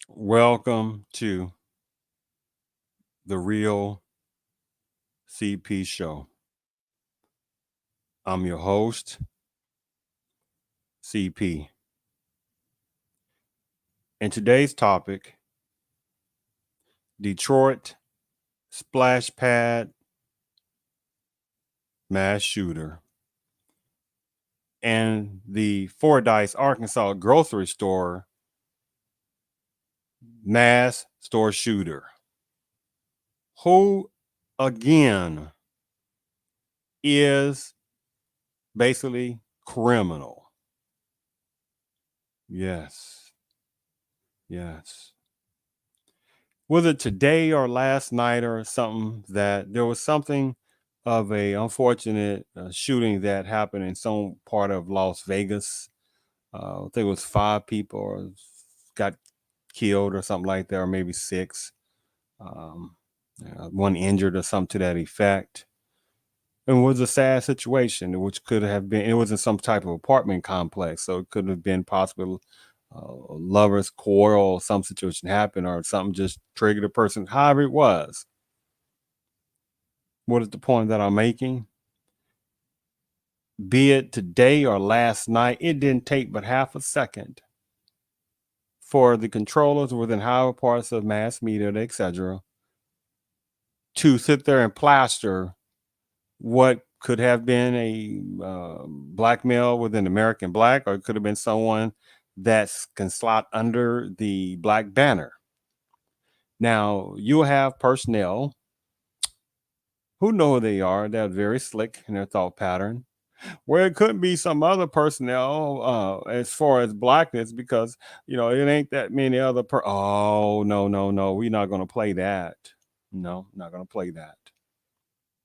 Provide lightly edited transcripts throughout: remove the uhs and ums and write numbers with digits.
Welcome to the Real CP Show. I'm your host, CP. And today's topic, Detroit Splashpad mass shooter and the Fordyce, Arkansas grocery store mass store shooter. Who, again, is basically criminal. Yes. Yes. Was it today or last night or something that there was something of a unfortunate shooting that happened in some part of Las Vegas? I think it was 5 people got killed or something like that, or maybe 6. Um, one injured or something to that effect. And it was a sad situation, which could have been, it was in some type of apartment complex, so it could have been possible lovers quarrel, some situation happened, or something just triggered a person. However it was, what is the point that I'm making? Be it today or last night, it didn't take but half a second for the controllers within higher parts of mass media, etc., to sit there and plaster what could have been a black male within American Black, or it could have been someone that can slot under the black banner. Now, you'll have personnel who know who they are. They're very slick in their thought pattern. Where it could be some other personnel as far as blackness, because it ain't that many other oh, no, no, no, we're not going to play that. No, not going to play that.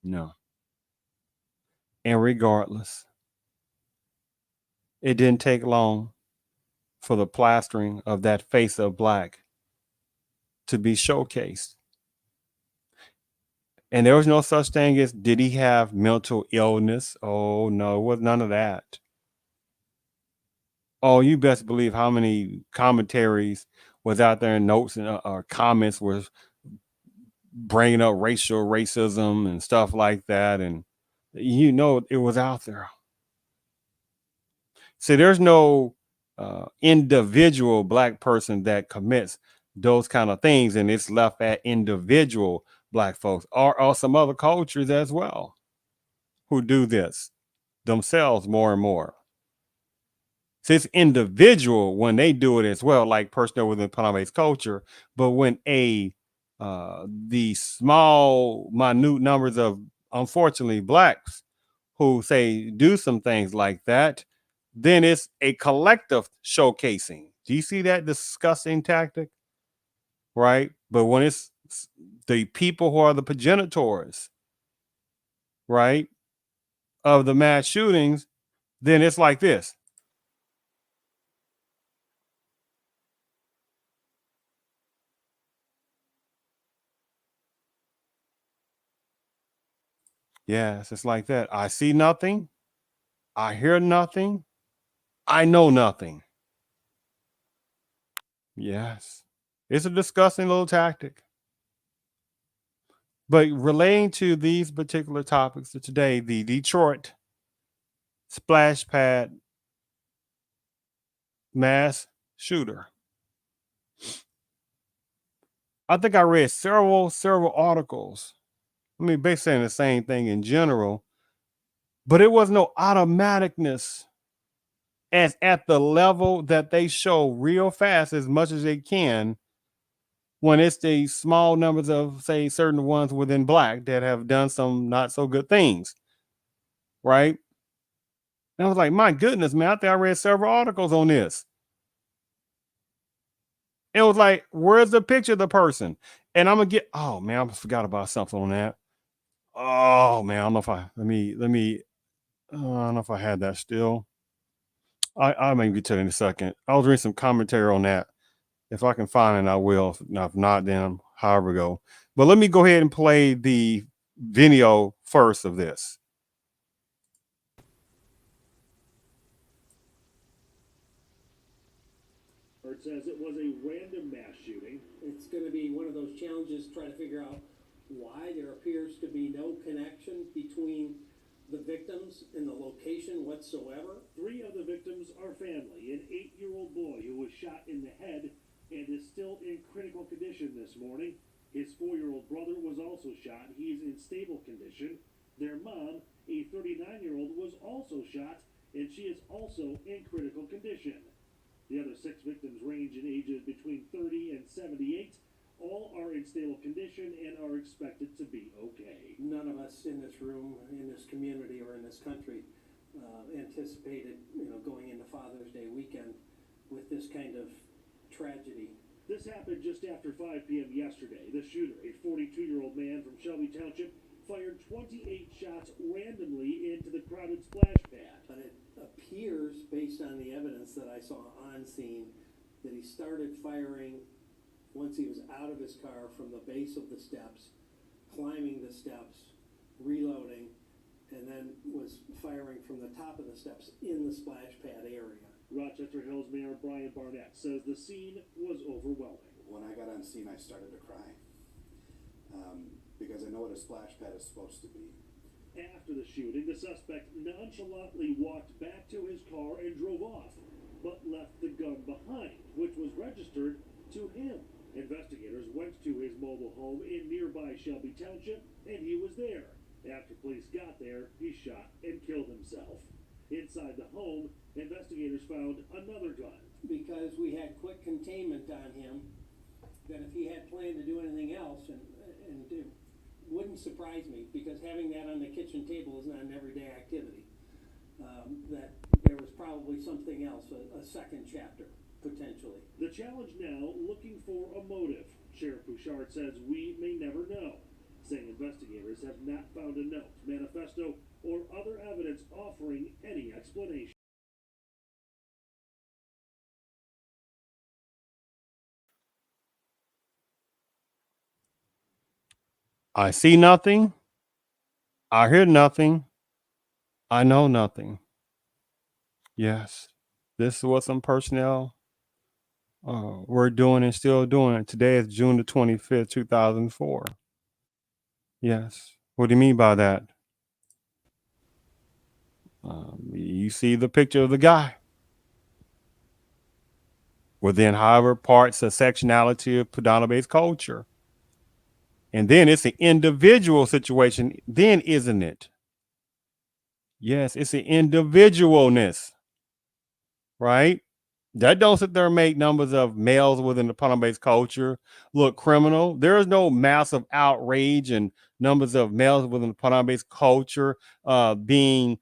No. And regardless, it didn't take long for the plastering of that face of black to be showcased. And there was no such thing as, did he have mental illness? Oh, no, it was none of that. Oh, you best believe how many commentaries was out there, and notes and comments was bringing up racism and stuff like that. And it was out there. See, there's no individual black person that commits those kind of things, and it's left at individual black folks, or some other cultures as well, who do this themselves more and more. So it's individual when they do it as well, like personnel within plant-based culture. But when the small, minute numbers of, unfortunately, blacks who say do some things like that, then it's a collective showcasing. Do you see that disgusting tactic? Right? But when it's the people who are the progenitors, right, of the mass shootings, then it's like this. Yes, it's like that. I see nothing. I hear nothing. I know nothing. Yes. It's a disgusting little tactic. But relating to these particular topics of today, the Detroit Splashpad mass shooter. I think I read several articles. I mean, basically saying the same thing in general, but it was no automaticness as at the level that they show real fast as much as they can when it's the small numbers of, say, certain ones within black that have done some not so good things, right? And I was like, my goodness, man, I think I read several articles on this. It was like, where's the picture of the person? And I'm gonna get, oh man, I forgot about something on that. Oh man, I don't know if I don't know if I had that still. I may get to it in a second. I was reading some commentary on that. If I can find it, I will. If not, then however go. But let me go ahead and play the video first of this. Bouchard says it was a random mass shooting. It's going to be one of those challenges to try to figure out why there appears to be no connection between the victims and the location whatsoever. 3 of the victims are family. An 8-year-old boy who was shot in the head and is still in critical condition this morning. His 4-year-old brother was also shot. He's in stable condition. Their mom, a 39-year-old, was also shot, and she is also in critical condition. The other 6 victims range in ages between 30 and 78. All are in stable condition and are expected to be okay. None of us in this room, in this community, or in this country anticipated, going into Father's Day weekend with this kind of tragedy. This happened just after 5 p.m. yesterday. The shooter, a 42-year-old man from Shelby Township, fired 28 shots randomly into the crowded splash pad. But it appears, based on the evidence that I saw on scene, that he started firing once he was out of his car from the base of the steps, climbing the steps, reloading, and then was firing from the top of the steps in the splash pad area. Rochester Hills Mayor Brian Barnett says the scene was overwhelming. When I got on scene, I started to cry because I know what a splash pad is supposed to be. After the shooting, the suspect nonchalantly walked back to his car and drove off, but left the gun behind, which was registered to him. Investigators went to his mobile home in nearby Shelby Township, and he was there. After police got there, he shot and killed himself. Inside the home, investigators found another gun. Because we had quick containment on him, that if he had planned to do anything else, and it wouldn't surprise me, because having that on the kitchen table is not an everyday activity, that there was probably something else, a second chapter, potentially. The challenge now, looking for a motive. Sheriff Bouchard says we may never know, saying investigators have not found a note, manifesto, or other evidence offering any explanation. I see nothing. I hear nothing. I know nothing. Yes, this is what some personnel were doing and still doing. Today is June the 25th, 2004. Yes. What do you mean by that? You see the picture of the guy. Within however parts of sectionality of predominant-based culture. And then it's an individual situation, then, isn't it? Yes, it's an individualness, right? That don't sit there and make numbers of males within the predominant-based culture look criminal. There is no massive outrage and numbers of males within the predominant-based culture being,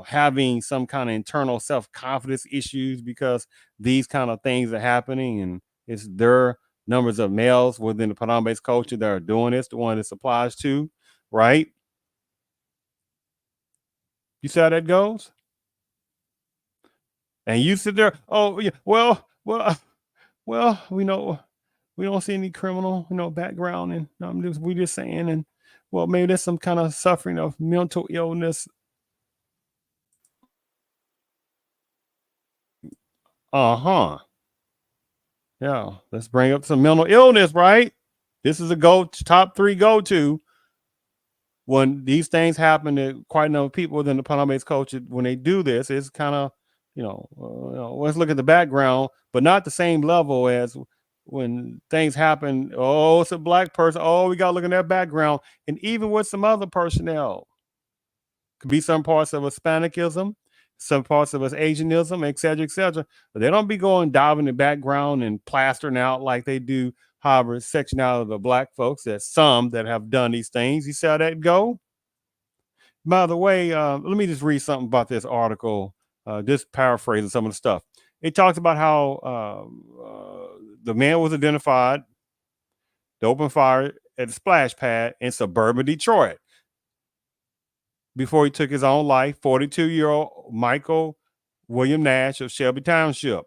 having some kind of internal self-confidence issues because these kind of things are happening, and it's their numbers of males within the predominant-based culture that are doing this, the one this applies to, right? You see how that goes? And you sit there, oh yeah, well, we know we don't see any criminal, background, and we just saying, and well, maybe there's some kind of suffering of mental illness. Uh-huh. Yeah, let's bring up some mental illness, right? This is a top 3 go-to when these things happen to quite a number of people within the predominant-based culture. When they do this, it's kind of, let's look at the background, but not the same level as when things happen. Oh, it's a black person. Oh, we got to look at their background. And even with some other personnel, could be some parts of Hispanicism, some parts of us Asianism, et cetera, but they don't be going diving in the background and plastering out like they do, however, section out of the black folks. There's some that have done these things. You see how that go? By the way, let me just read something about this article, just paraphrasing some of the stuff. It talks about how the man was identified, the open fire at the splash pad in suburban Detroit. Before he took his own life, 42-year-old Michael William Nash of Shelby Township.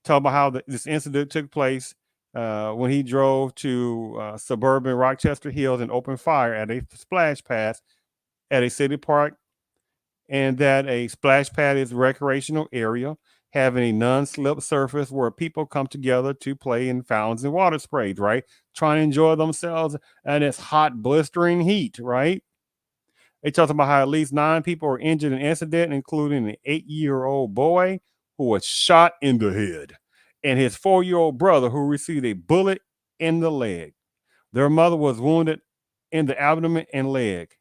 Talk about how this incident took place when he drove to suburban Rochester Hills and opened fire at a splash pad at a city park, and that a splash pad is a recreational area having a non-slip surface where people come together to play in fountains and water sprays, right? Trying to enjoy themselves in this hot, blistering heat, right? They talked about how at least 9 people were injured in the incident, including an 8-year-old boy who was shot in the head and his 4-year-old brother who received a bullet in the leg. Their mother was wounded in the abdomen and leg.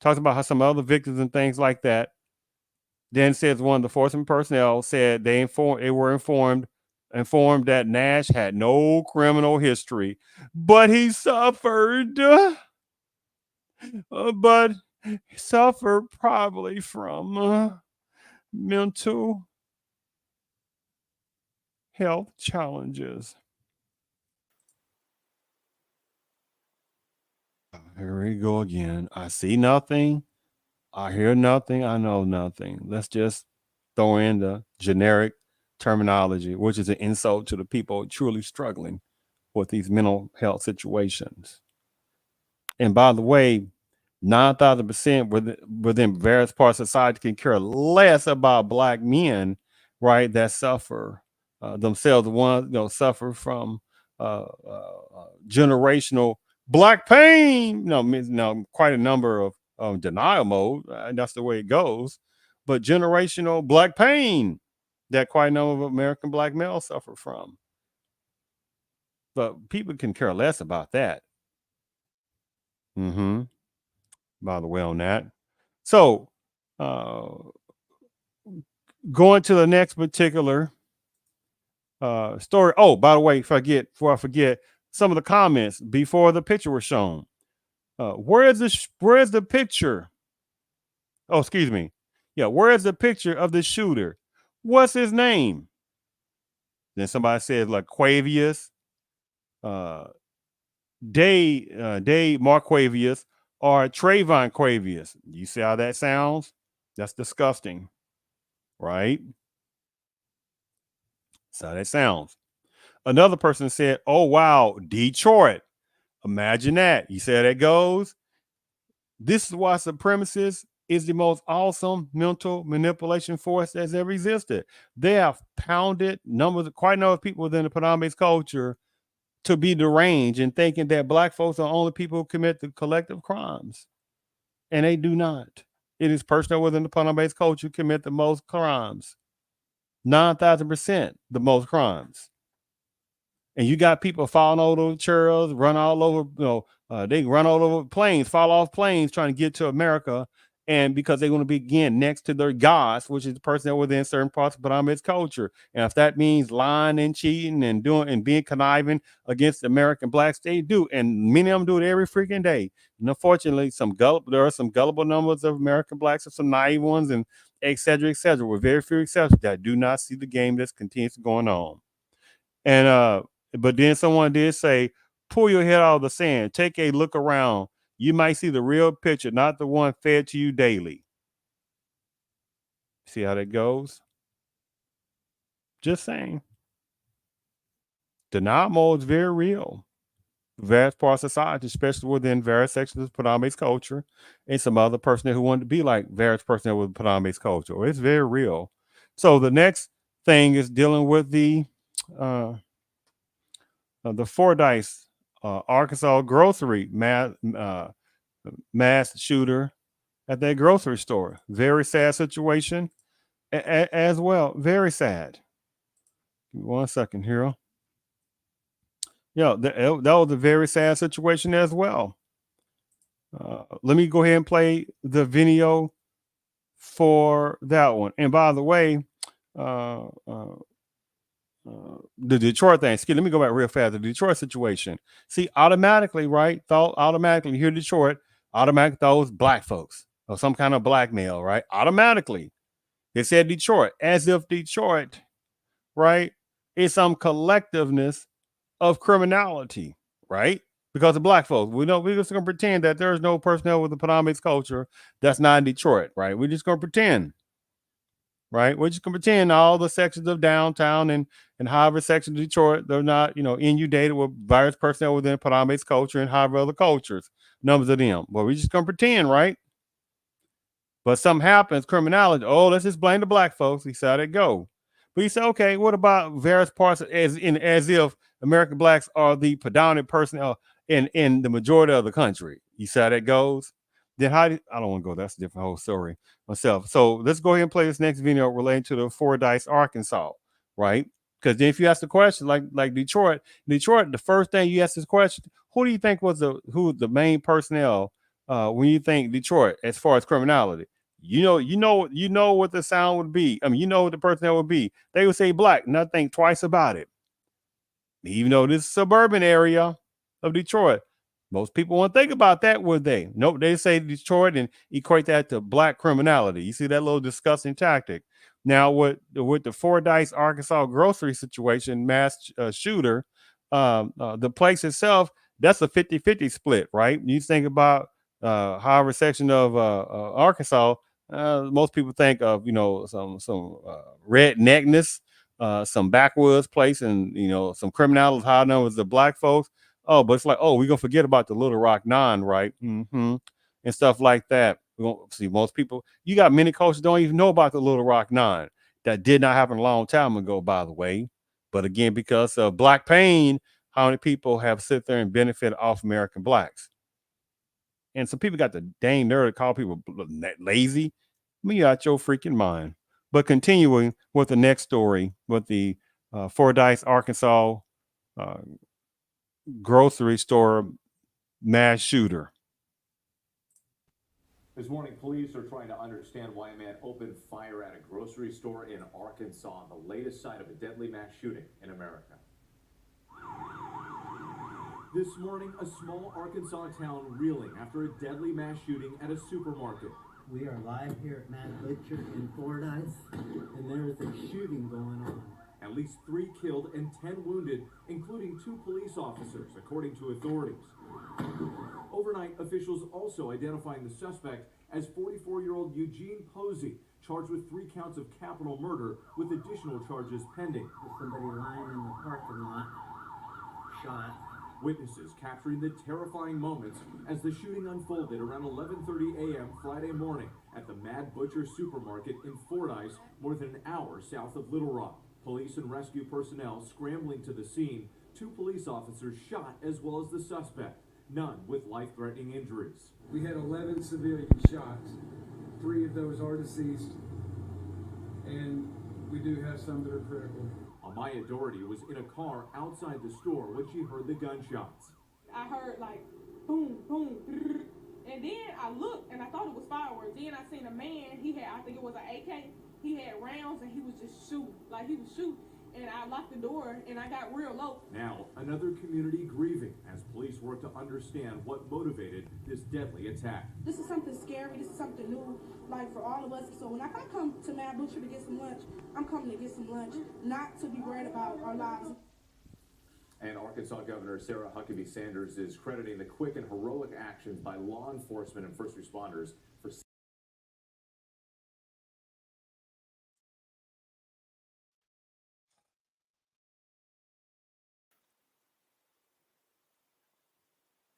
Talks about how some other victims and things like that. Then says one of the enforcement personnel said they were informed that Nash had no criminal history, but he suffered probably from mental health challenges. Here we go again. I see nothing. I hear nothing. I know nothing. Let's just throw in the generic terminology, which is an insult to the people truly struggling with these mental health situations. And by the way, 9,000% within various parts of society can care less about Black men, right, that suffer themselves. One, suffer from generational Black pain. No, quite a number of denial mode. That's the way it goes. But generational Black pain that quite a number of American Black males suffer from. But people can care less about that. Mm-hmm. By the way, on that. So, uh, going to the next particular story. Oh, by the way, before I forget, some of the comments before the picture was shown. Where is the picture? Oh, excuse me. Yeah, where is the picture of the shooter? What's his name? Then somebody said like Quavius, Day Marquavius, or Trayvon Quavius. You see how that sounds? That's disgusting, right? That's how that sounds. Another person said, "Oh wow, Detroit. Imagine that." You see how that goes? This is why supremacists is the most awesome mental manipulation force that's ever existed. They have pounded quite a number of people within the Padam's culture to be deranged and thinking that Black folks are only people who commit the collective crimes. And they do not. It is personnel within the Padam's culture who commit the most crimes. 9,000% the most crimes. And you got people falling over chairs, run all over, they run all over planes, fall off planes trying to get to America. And because they want to be again next to their gods, which is the person that within certain parts of Padam's culture. And if that means lying and cheating and being conniving against the American Blacks, they do. And many of them do it every freaking day. And unfortunately, there are some gullible numbers of American Blacks and some naive ones, and et cetera, with very few exceptions that do not see the game that's continues going on. And but then someone did say, pull your head out of the sand, take a look around. You might see the real picture, not the one fed to you daily. See how that goes? Just saying. Denial mode is very real. Various parts of society, especially within various sections of Padam's culture, and some other person who wanted to be like various personnel with Padam's culture. It's very real. So the next thing is dealing with the Fordyce, Arkansas grocery mass shooter at that grocery store. Very sad situation as well. Very sad. Give me 1 second here. Yeah, that was a very sad situation as well. Let me go ahead and play the video for that one. And by the way, the Detroit thing. Let me go back real fast. The Detroit situation. See, automatically, right? Automatically, you hear Detroit, automatically those Black folks or some kind of blackmail, right? Automatically. They said Detroit, as if Detroit, right, is some collectiveness of criminality, right? Because of Black folks. We're just gonna pretend that there's no personnel with the Padam's culture that's not in Detroit, right? We're just gonna pretend. Right, we're just gonna pretend all the sections of downtown and however sections of Detroit they're not, inundated with various personnel within Padam's culture and however other cultures, numbers of them. But we're just gonna pretend, right? But something happens, criminality. Oh, let's just blame the Black folks. He said it go. But you say, okay, what about various parts as if American blacks are the predominant personnel in the majority of the country? You see how that goes? Then I don't want to go. That's a different whole story myself. So let's go ahead and play this next video relating to the Fordyce, Arkansas, right? Because then if you ask the question like Detroit, the first thing you ask this question, who do you think was the main personnel when you think Detroit as far as criminality? You know what the sound would be. I mean, you know what the personnel would be. They would say black, not think twice about it. Even though this suburban area of Detroit, most people won't think about that, would they? Nope, they say Detroit and equate that to black criminality. You see that little disgusting tactic. Now, with the Fordyce, Arkansas grocery situation, mass shooter, the place itself, that's a 50-50 split, right? You think about however section of Arkansas, most people think of some redneckness, some backwoods place, and some criminality high numbers of black folks. Oh, but it's like, oh, we're gonna forget about the Little Rock Nine, right? And stuff like that. We don't see most people. You got many cultures don't even know about the Little Rock Nine. That did not happen a long time ago, by the way. But again, because of black pain, how many people have sit there and benefited off American blacks? And some people got the dang nerve to call people lazy. Me out your freaking mind. But continuing with the next story with the Fordyce, Arkansas uh, grocery store mass shooter. This morning, police are trying to understand why a man opened fire at a grocery store in Arkansas, the latest site of a deadly mass shooting in America. This morning, a small Arkansas town reeling after a deadly mass shooting at a supermarket. We are live here at Mass Butcher in Fordyce, and there is a shooting going on. At least 3 killed and 10 wounded, including 2 police officers, according to authorities. Overnight, officials also identifying the suspect as 44-year-old Eugene Posey, charged with 3 counts of capital murder with additional charges pending. There's somebody lying in the parking lot, shot. Witnesses capturing the terrifying moments as the shooting unfolded around 11:30 a.m. Friday morning at the Mad Butcher supermarket in Fordyce, more than an hour south of Little Rock. Police and rescue personnel scrambling to the scene. 2 police officers shot as well as the suspect, none with life-threatening injuries. We had 11 civilian shots. 3 of those are deceased, and we do have some that are critical. Amaya Doherty was in a car outside the store when she heard the gunshots. I heard like boom, boom, and then I looked and I thought it was fireworks. Then I seen a man, I think it was an AK, he had rounds and he was just shooting, like he was shooting. And I locked the door and I got real low. Now, another community grieving as police work to understand what motivated this deadly attack. This is something scary, this is something new, like for all of us. So when I come to Mad Butcher to get some lunch, I'm coming to get some lunch, not to be worried about our lives. And Arkansas Governor Sarah Huckabee Sanders is crediting the quick and heroic actions by law enforcement and first responders for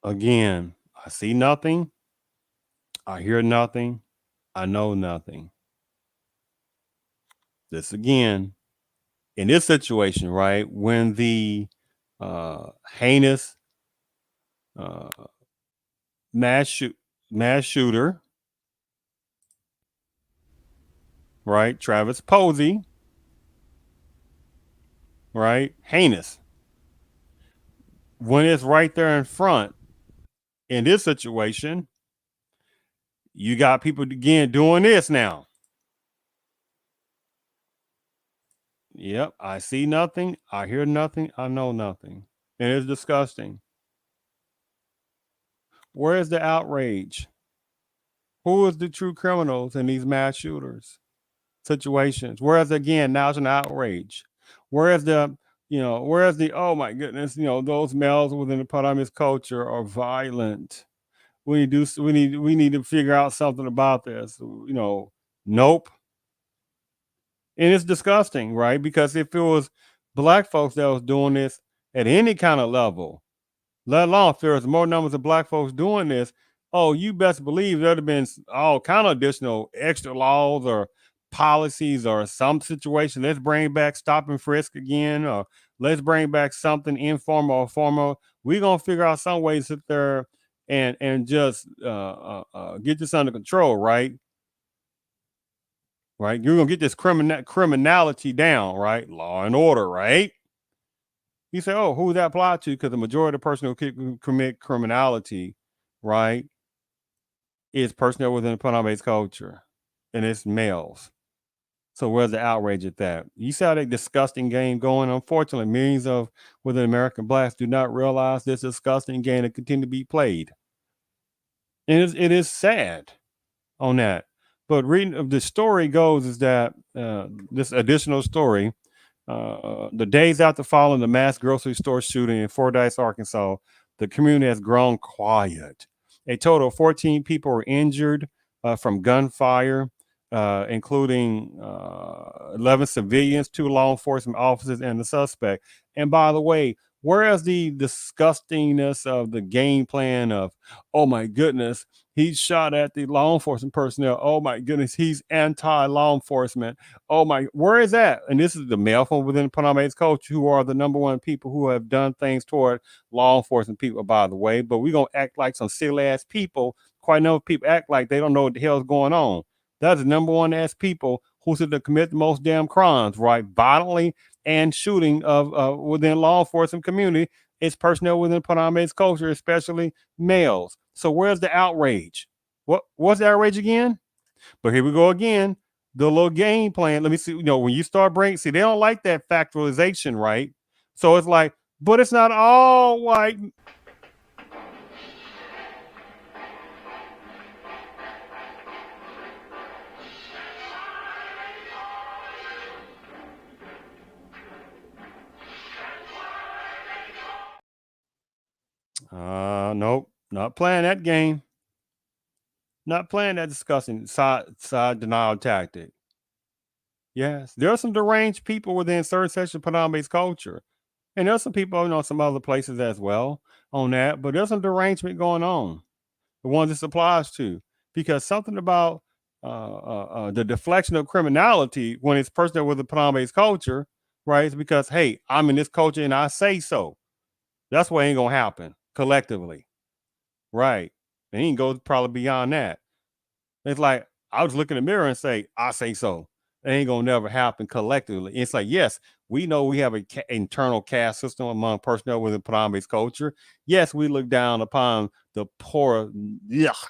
Again, I see nothing, I hear nothing, I know nothing. This again, in this situation, right, when the heinous mass shooter, right, Travis Posey, right, heinous, when it's right there in front. In this situation, you got people again doing this now. Yep, I see nothing, I hear nothing, I know nothing. And it's disgusting. Where is the outrage? Who is the true criminals in these mass shooters situations? Whereas again, now it's an outrage. Whereas oh my goodness, those males within the polyamorous culture are violent. We need to figure out something about this. Nope. And it's disgusting, right? Because if it was black folks that was doing this at any kind of level, let alone if there was more numbers of black folks doing this, oh, you best believe there'd have been all kind of additional extra laws or policies or some situation. Let's bring back stop and frisk again, or let's bring back something informal or formal. We're gonna figure out some way to sit there and just get this under control, right? Right? You're gonna get this criminality down, right? Law and order, right? You say, oh, who that apply to? Because the majority of the person who commit criminality, right, is personnel within the Punjab-based culture, and it's males. So where's the outrage at that? You saw that disgusting game going. Unfortunately, millions of within American blacks do not realize this disgusting game to continue to be played. And it is sad on that. But reading of the story goes is that this additional story, the days after following the mass grocery store shooting in Fordyce, Arkansas, the community has grown quiet. A total of 14 people were injured from gunfire, including 11 civilians, 2 law enforcement officers, and the suspect. And by the way, whereas the disgustingness of the game plan of, oh my goodness, he shot at the law enforcement personnel. Oh my goodness, he's anti-law enforcement. Oh my, where is that? And this is the male from within Punjab culture who are the number one people who have done things toward law enforcement people, by the way. But we're going to act like some silly ass people. Quite a number of people act like they don't know what the hell is going on. That's the number one ass people who should commit the most damn crimes, right? Violently and shooting of within law enforcement community. It's personnel within Punjab culture, especially males. So where's the outrage? What's the outrage again? But here we go again. The little game plan. Let me see. When you start bringing, see, they don't like that factualization, right? So it's like, but it's not all white. Nope, not playing that game. Not playing that disgusting side denial tactic. Yes, there are some deranged people within certain sections of Punjab-based culture, and there's some people, some other places as well on that. But there's some derangement going on. The ones this applies to, because something about the deflection of criminality when it's personal with the Punjab-based culture, right? It's because, hey, I'm in this culture and I say so. That's what ain't gonna happen collectively, right? And he can go probably beyond that. It's like I was looking in the mirror and say, I say so. It ain't gonna never happen collectively. It's like, yes, we know we have an internal caste system among personnel within Punjab culture. Yes, we look down upon the poor,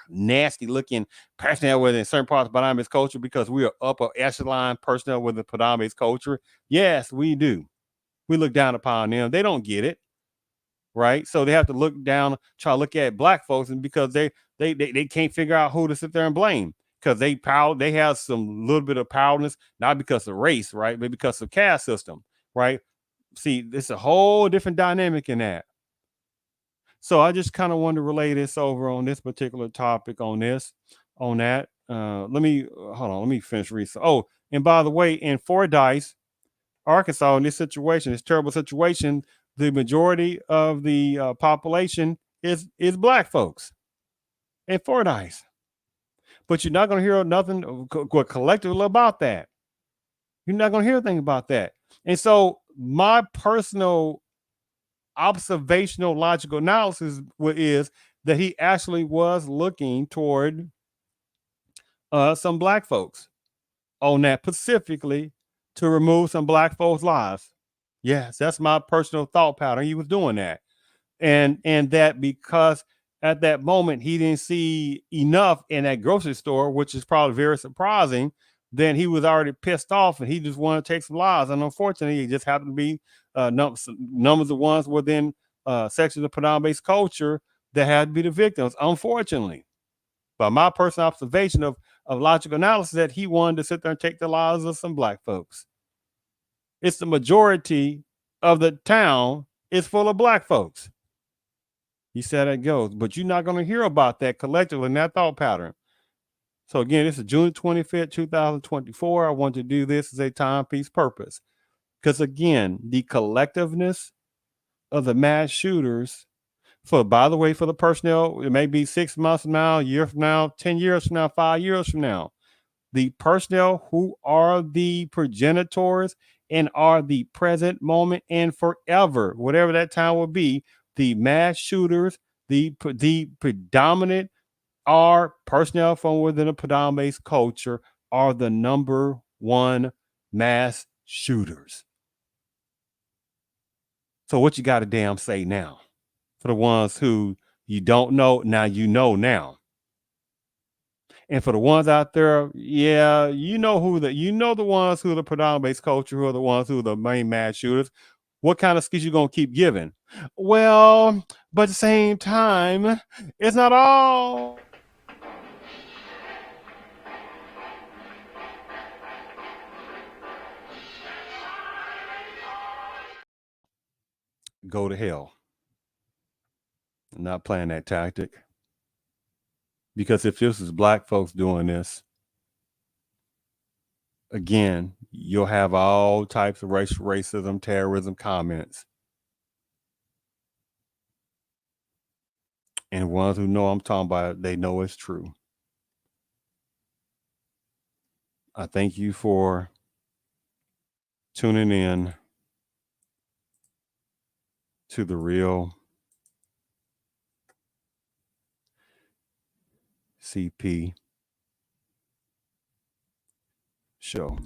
nasty looking personnel within certain parts of Punjab culture because we are upper echelon personnel within Punjab culture. Yes, we do. We look down upon them. They don't get it. Right, so they have to look down, try to look at black folks, and because they can't figure out who to sit there and blame, because they have some little bit of powerlessness, not because of race, right, but because of caste system, right. See, it's a whole different dynamic in that. So I just kind of want to relay this over on this particular topic on that. Let me hold on, let me finish reading. Oh, and by the way, in Fordyce, Arkansas, in this terrible situation, the majority of the population is black folks in Fordyce. But you're not going to hear nothing collectively about that. You're not going to hear anything about that. And so my personal observational logical analysis is that he actually was looking toward some black folks on that, specifically to remove some black folks' lives. Yes, that's my personal thought pattern. He was doing that. And that because at that moment he didn't see enough in that grocery store, which is probably very surprising, then he was already pissed off and he just wanted to take some lives. And unfortunately, it just happened to be numbers of ones within sections of Punjab-based culture that had to be the victims, unfortunately. But my personal observation of logical analysis that he wanted to sit there and take the lives of some black folks. It's the majority of the town is full of black folks. He said it goes, but you're not going to hear about that collectively in that thought pattern. So again, this is June 25th, 2024. I want to do this as a timepiece purpose. Because again, the collectiveness of the mass shooters, by the way, for the personnel, it may be 6 months from now, a year from now, 10 years from now, 5 years from now. the personnel who are the progenitors and are the present moment and forever, whatever that time will be, the mass shooters, the predominant are personnel from within a predominant culture are the number one mass shooters. So what you got to damn say now? For the ones who you don't know, now you know now. And for the ones out there, yeah, you know the ones who are the predominant culture, who are the ones who are the main mass shooters. What kind of excuse you gonna keep giving? Well, but at the same time, it's not all. Go to hell. I'm not playing that tactic. Because if this is black folks doing this, again, you'll have all types of racism, terrorism comments. And ones who know I'm talking about, they know it's true. I thank you for tuning in to the Real CP show.